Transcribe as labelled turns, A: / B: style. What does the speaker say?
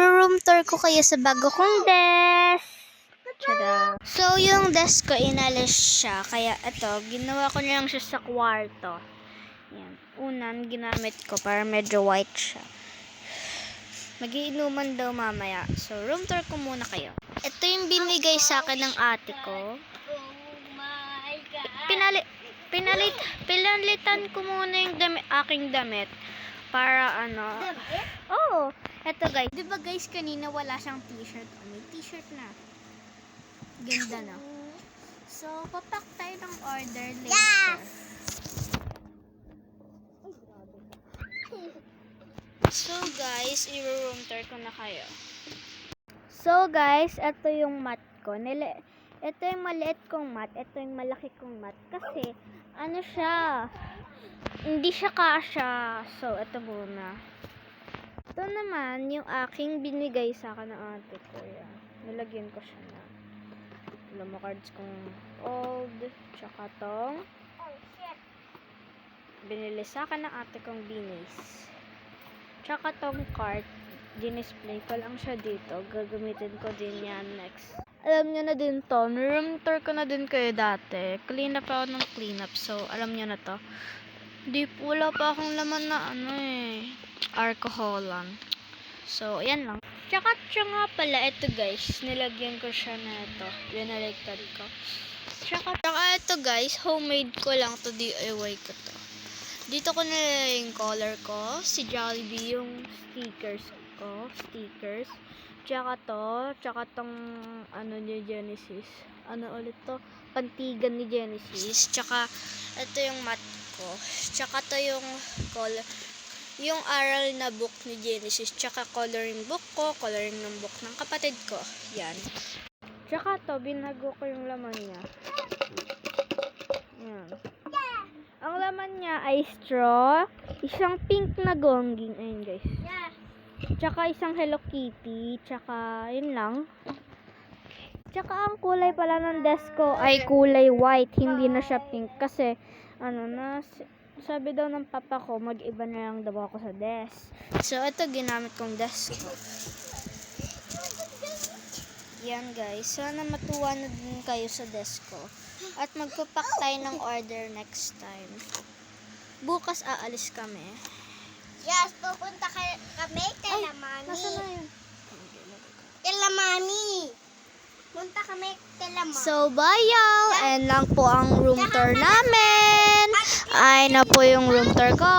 A: Room tour ko kayo sa bago kong desk. Tada. So, yung desk ko, inalis siya. Kaya, ito, ginawa ko na lang siya sa kwarto. Yan. Unan, ginamit ko para medyo white siya. Magiinuman daw mamaya. So, room tour ko muna kayo. Ito yung binigay sa akin ng ate ko. Pinalitan ko muna yung aking damit. Para ano. Oh, eto guys. Diba guys, kanina wala siyang t-shirt. May t-shirt na. Ganda na. So, papak tayo ng order later. Yeah! So guys, i-room tour ko na kayo. So guys, ito yung mat ko. Ito yung maliit kong mat. Ito yung malaki kong mat. Kasi, ano siya, hindi siya kasya. So, ito muna. Ito naman, yung aking binigay sa akin ng ate ko. Yan. Nilagyan ko siya na lamo cards kong old. Tsaka tong binili sa akin ng ate kong binis. Tsaka tong card, dinisplay ko lang siya dito. Gagamitin ko din yan next. Alam nyo na din to, room tour ko na din kayo dati. Clean up ako ng clean up. So, alam nyo na to. Wala pa akong laman na alcoholan. So, ayan lang. Tsaka nga pala, ito guys, nilagyan ko siya na ito. Binaliktad ko. Tsaka ito guys, homemade ko lang to, DIY ko to. Dito ko nilagay yung color ko. Si Jollibee yung stickers ko. Tsaka tong ni Genesis. Ano ulit to? Pantigan ni Genesis. Tsaka ito yung mat ko. Tsaka to yung color. Yung aral na book ni Genesis. Tsaka coloring book ko. Coloring ng book ng kapatid ko. Yan. Tsaka to, binago ko yung laman niya. Yan. Ang laman niya ay straw, isang pink na gongging, ayun guys. Tsaka isang Hello Kitty, tsaka yun lang. Tsaka ang kulay pala ng desk ko ay kulay white, hindi na siya pink. Kasi, sabi daw ng papa ko, mag-iba na lang daw ako sa desk. So, ito ginamit kong desk ko. Yan guys, sana matuwa na din kayo sa desk ko. At magpapak tayo ng order next time. Bukas aalis kami.
B: Yes, pupunta kami kay Mami.
A: Nasaan na yun?
B: Kay Mami. Punta kami kay Mami.
A: So, bye y'all! And lang po ang room tour namin. Ay na po yung room tour ko.